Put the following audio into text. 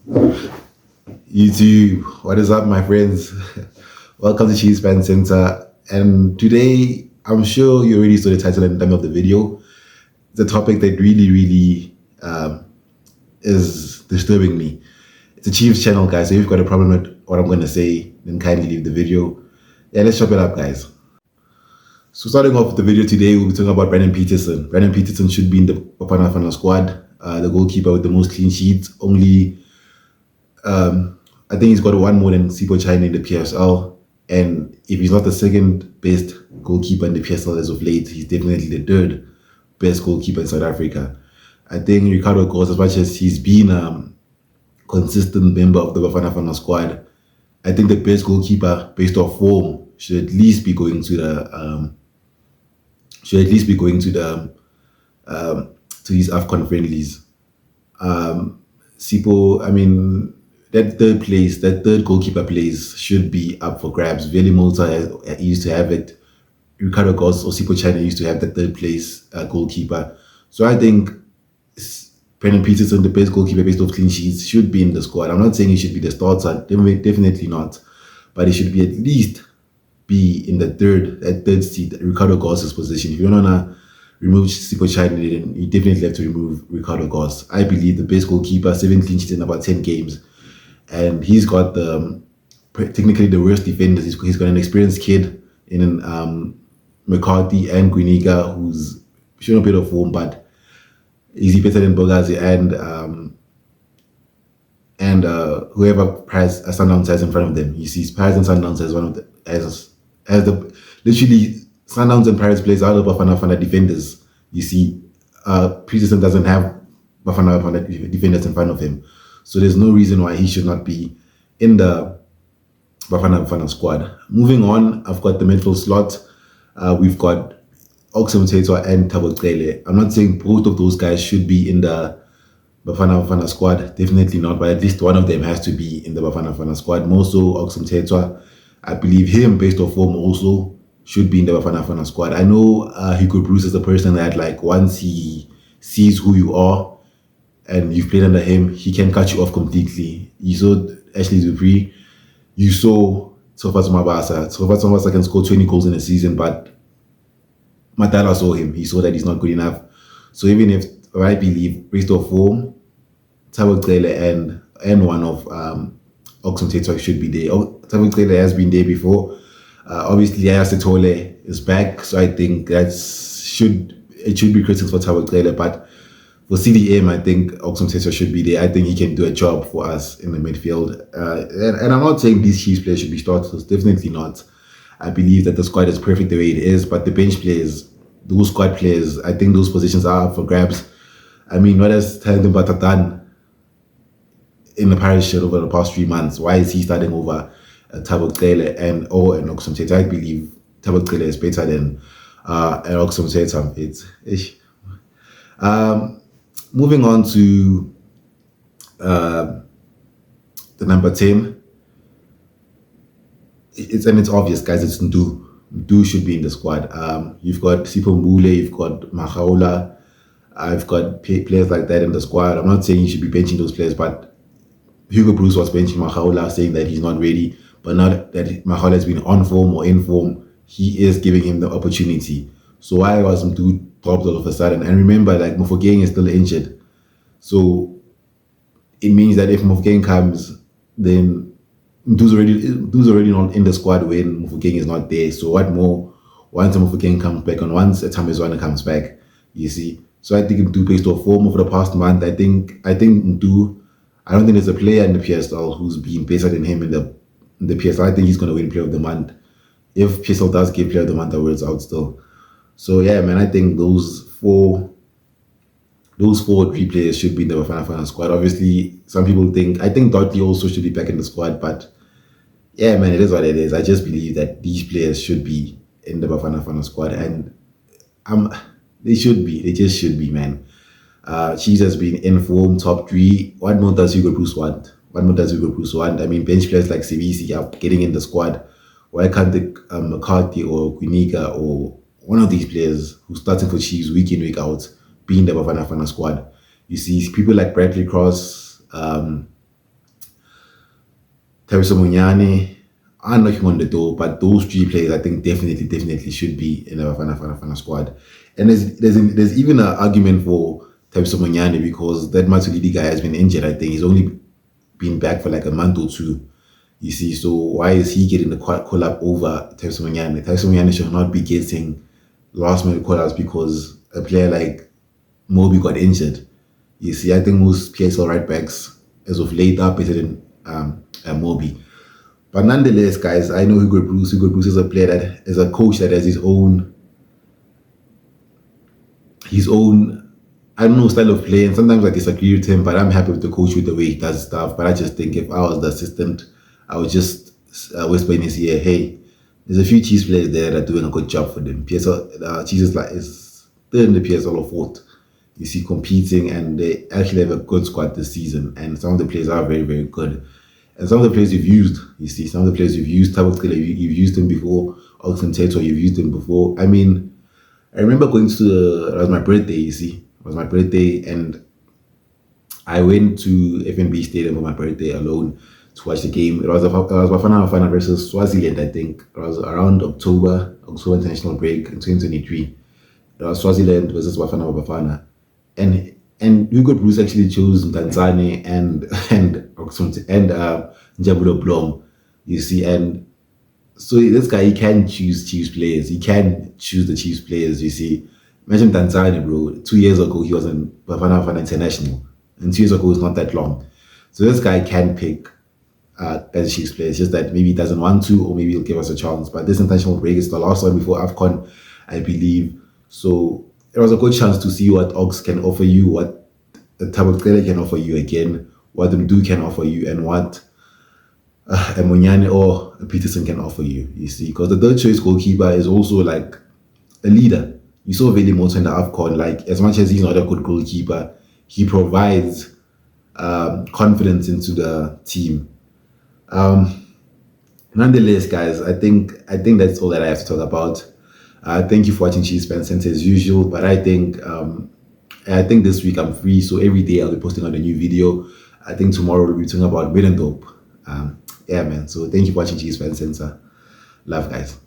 YouTube, what is up, my friends? Welcome to Chiefs Fan Center. And today, I'm sure you already saw the title and the name of the video. It's a topic that really is disturbing me. It's a Chiefs channel, guys. So if you've got a problem with what I'm going to say, then kindly leave the video. Yeah, let's chop it up, guys. So starting off with the video today, we'll be talking about Brandon Peterson. Brandon Peterson should be in the Bafana Bafana squad, the goalkeeper with the most clean sheets. Only I think he's got one more than Sipo China in the PSL. And if he's not the second best goalkeeper in the PSL as of late, he's definitely the third best goalkeeper in South Africa. I think Ricardo Goes, as much as he's been a consistent member of the Bafana Bafana squad, I think the best goalkeeper based off form should at least be going to the to these AFCON friendlies. Sipo, I mean, that third goalkeeper place should be up for grabs. Veli Molta used to have it. Ricardo Goss or Sipo China used to have the third place goalkeeper. So I think Brendan Peterson, the best goalkeeper based off clean sheets, should be in the squad. I'm not saying he should be the starter, definitely not. But he should be at least be in the third seat, Ricardo Goss's position. If you don't want to remove Sipo China, then you definitely have to remove Ricardo Goss. I believe the best goalkeeper, 7 clean sheets in about 10 games. And he's got technically the worst defenders. He's got an experienced kid in McCarthy and Guiniga, who's showing a bit of form, but is he better than Bogazi and whoever Price Sundowns has in front of them? He sees Price and Sundowns as one of the as the literally Sundowns and Pirates plays out of Bafana Bafana defenders. You see, Peterson doesn't have Bafana Bafana defenders in front of him. So there's no reason why he should not be in the Bafana Bafana squad. Moving on, I've got the midfield slot. We've got Oxum Tetwa and Thabo Cele. I'm not saying both of those guys should be in the Bafana Bafana squad. Definitely not, but at least one of them has to be in the Bafana Bafana squad. More so, Oxum Tetwa. I believe him, based off form, also should be in the Bafana Bafana squad. I know Hugo Bruce is the person that, like, once he sees who you are, and you've played under him, he can cut you off completely. You saw Ashley Dupree, you saw Tsofatso Mabasa. Tsofatso Mabasa can score 20 goals in a season, but Matala saw him. He saw that he's not good enough. So even if I believe, based off form, Thabo Cele and one of Oxum Tetwa should be there. Thabo Cele has been there before. Obviously, Yaya Setole is back, so I think it should be critics for Thabo Cele, but for CDM, I think Oxum Tetwa should be there. I think he can do a job for us in the midfield. And I'm not saying these Chiefs players should be starters. Definitely not. I believe that the squad is perfect the way it is. But the bench players, those squad players, I think those positions are up for grabs. I mean, what has Talented Bata done in the Pirates shirt over the past 3 months? Why is he starting over Thabo Cele and Oxum Tetwa? I believe Thabo Cele is better than Oxum Tetwa. Moving on to the number 10, it's obvious, guys. It's Ndu. Ndu should be in the squad. You've got Sipo Mbule, you've got Mahaula, I've got players like that in the squad. I'm not saying you should be benching those players, but Hugo Bruce was benching Mahaula, saying that he's not ready. But now that Mahaula has been on form or in form, he is giving him the opportunity. So why was Ndu dropped all of a sudden? And remember, like, Mofokeng is still injured. So it means that if Mofokeng comes, then Ndu's already not in the squad when Mofokeng is not there. So what more once Mofokeng comes back and once Tamezwana comes back, you see? So I think Ndu, based off form over the past month, I think Ndu, I don't think there's a player in the PSL who's been better than him in the PSL. I think he's going to win Player of the Month. If PSL does give Player of the Month awards out still. So yeah, man, I think those four three players should be in the Bafana Bafana squad. Obviously, some people I think Dotty also should be back in the squad, but yeah, man, it is what it is. I just believe that these players should be in the Bafana Bafana squad, and they just should be, man. Chiefs has been in form, top 3. What more does Hugo Bruce want? I mean, bench players like CVC are getting in the squad. Why can't the McCarthy or Guiniga or one of these players who's starting for Chiefs week in, week out be in the Bafana Bafana squad? You see people like Bradley Cross, Tariso Munyane are knocking on the door, but those three players I think definitely should be in the Bafana squad. And there's even an argument for Tariso Munyane because that Matulidi guy has been injured. I think he's only been back for like a month or two. You see, so why is he getting the call up over Tariso Munyane? Tariso Munyane should not be getting last minute call ups because a player like Moby got injured. You see, I think most PSL right backs as of late are better than Moby. But nonetheless, guys, I know Hugo Bruce. Hugo Bruce is a player that is a coach that has his own I don't know style of play, and sometimes I disagree with him. But I'm happy with the coach with the way he does stuff. But I just think if I was the assistant, I would just whisper in his ear, "Hey, there's a few Chiefs players there that are doing a good job for them. PSL Chiefs is third in the PSL or fourth. You see, competing, and they actually have a good squad this season. And some of the players are very good. And some of the players you've used, you see, some of the players you've used, Tabak you've used them before, Oxen Tato, you've used them before. I mean, I remember going to, it was my birthday, you see. It was my birthday, and I went to FNB Stadium for my birthday alone to watch the game. It was Bafana Bafana versus Swaziland, I think. It was around October international break in 2023. It was Swaziland versus Bafana Bafana. And Hugo Bruce actually chose Ntanzane and Njabulo Blom, you see. And so this guy, he can choose Chiefs players. He can choose the Chiefs players, you see. Imagine Tanzania, bro. 2 years ago, he was in Bafana Bafana International. And 2 years ago, it's not that long. So this guy can pick as Chiefs players. Just that maybe he doesn't want to, or maybe he'll give us a chance. But this international break is the last one before AFCON, I believe. So it was a good chance to see what Ox can offer you, what the Tabakele can offer you again, what the Mdu can offer you, and what a Munyane or a Peterson can offer you, you see. Because the third choice goalkeeper is also like a leader. You saw Veli Moto in the AFCON, like as much as he's not a good goalkeeper, he provides confidence into the team. Nonetheless, guys, I think that's all that I have to talk about. Thank you for watching Chiefs Fan Center as usual, but I think this week I'm free, so every day I'll be posting on a new video. I think tomorrow we'll be talking about Middendorp. Yeah, man. So thank you for watching Chiefs Fan Center. Love, guys.